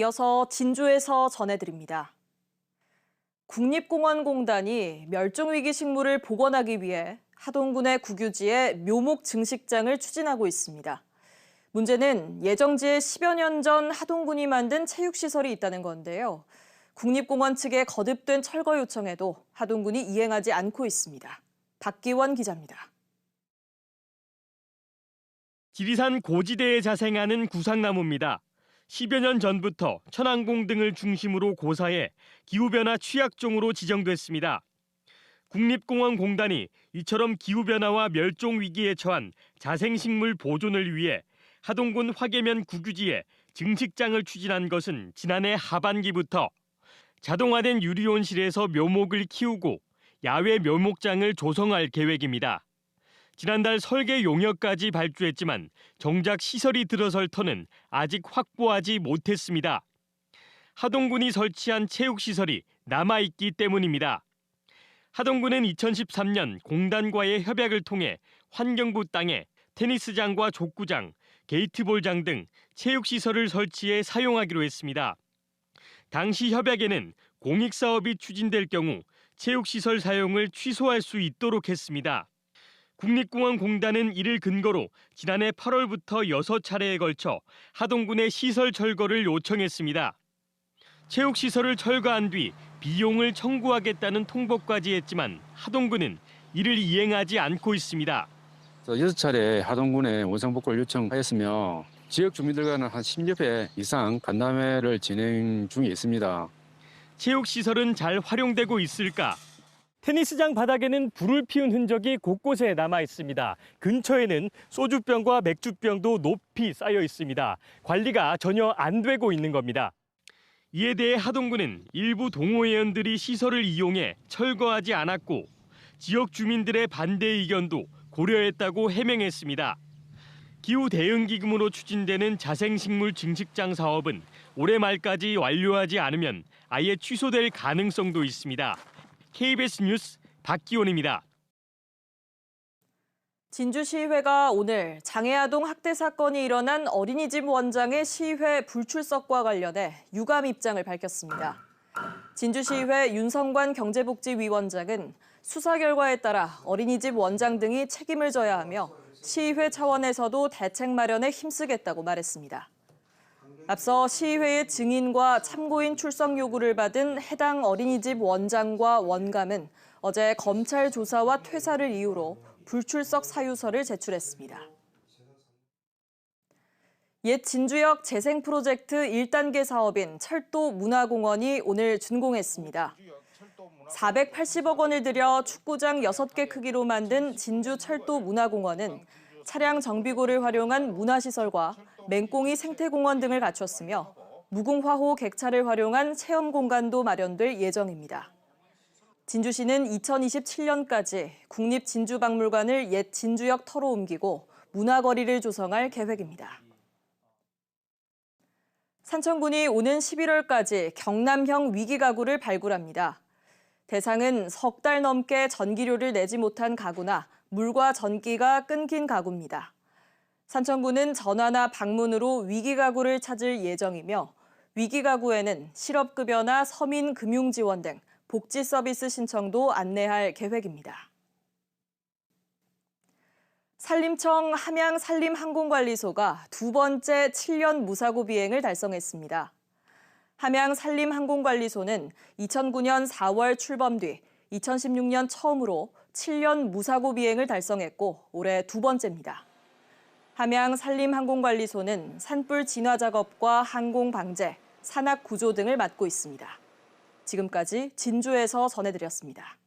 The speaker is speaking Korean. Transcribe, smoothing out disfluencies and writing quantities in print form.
이어서 진주에서 전해드립니다. 국립공원공단이 멸종위기 식물을 복원하기 위해 하동군의 국유지에 묘목 증식장을 추진하고 있습니다. 문제는 예정지에 10여 년 전 하동군이 만든 체육시설이 있다는 건데요. 국립공원 측의 거듭된 철거 요청에도 하동군이 이행하지 않고 있습니다. 박기원 기자입니다. 지리산 고지대에 자생하는 구상나무입니다. 10여 년 전부터 천왕봉 등을 중심으로 고사해 기후변화 취약종으로 지정됐습니다. 국립공원공단이 이처럼 기후변화와 멸종위기에 처한 자생식물 보존을 위해 하동군 화계면 국유지에 증식장을 추진한 것은 지난해 하반기부터 자동화된 유리온실에서 묘목을 키우고 야외 묘목장을 조성할 계획입니다. 지난달 설계 용역까지 발주했지만 정작 시설이 들어설 터는 아직 확보하지 못했습니다. 하동군이 설치한 체육시설이 남아있기 때문입니다. 하동군은 2013년 공단과의 협약을 통해 환경부 땅에 테니스장과 족구장, 게이트볼장 등 체육시설을 설치해 사용하기로 했습니다. 당시 협약에는 공익사업이 추진될 경우 체육시설 사용을 취소할 수 있도록 했습니다. 국립공원공단은 이를 근거로 지난해 8월부터 6차례에 걸쳐 하동군의 시설 철거를 요청했습니다. 체육시설을 철거한 뒤 비용을 청구하겠다는 통보까지 했지만 하동군은 이를 이행하지 않고 있습니다. 6차례 하동군에 원상복구를 요청하였으며 지역 주민들과는 한 10여 회 이상 간담회를 진행 중에 있습니다. 체육시설은 잘 활용되고 있을까? 테니스장 바닥에는 불을 피운 흔적이 곳곳에 남아 있습니다. 근처에는 소주병과 맥주병도 높이 쌓여 있습니다. 관리가 전혀 안 되고 있는 겁니다. 이에 대해 하동군은 일부 동호회원들이 시설을 이용해 철거하지 않았고 지역 주민들의 반대 의견도 고려했다고 해명했습니다. 기후 대응기금으로 추진되는 자생식물 증식장 사업은 올해 말까지 완료하지 않으면 아예 취소될 가능성도 있습니다. KBS 뉴스 박기원입니다. 진주시의회가 오늘 장애아동 학대 사건이 일어난 어린이집 원장의 시의회 불출석과 관련해 유감 입장을 밝혔습니다. 진주시의회 윤성관 경제복지위원장은 수사 결과에 따라 어린이집 원장 등이 책임을 져야 하며 시의회 차원에서도 대책 마련에 힘쓰겠다고 말했습니다. 앞서 시의회의 증인과 참고인 출석 요구를 받은 해당 어린이집 원장과 원감은 어제 검찰 조사와 퇴사를 이유로 불출석 사유서를 제출했습니다. 옛 진주역 재생 프로젝트 1단계 사업인 철도문화공원이 오늘 준공했습니다. 480억 원을 들여 축구장 6개 크기로 만든 진주 철도문화공원은 차량 정비고를 활용한 문화시설과 맹꽁이 생태공원 등을 갖췄으며 무궁화호 객차를 활용한 체험 공간도 마련될 예정입니다. 진주시는 2027년까지 국립진주박물관을 옛 진주역 터로 옮기고 문화거리를 조성할 계획입니다. 산청군이 오는 11월까지 경남형 위기가구를 발굴합니다. 대상은 석 달 넘게 전기료를 내지 못한 가구나 물과 전기가 끊긴 가구입니다. 산청군은 전화나 방문으로 위기가구를 찾을 예정이며 위기가구에는 실업급여나 서민금융지원 등 복지 서비스 신청도 안내할 계획입니다. 산림청 함양산림항공관리소가 두 번째 7년 무사고 비행을 달성했습니다. 함양산림항공관리소는 2009년 4월 출범 뒤 2016년 처음으로 7년 무사고 비행을 달성했고 올해 두 번째입니다. 함양산림항공관리소는 산불 진화 작업과 항공 방제, 산악 구조 등을 맡고 있습니다. 지금까지 진주에서 전해드렸습니다.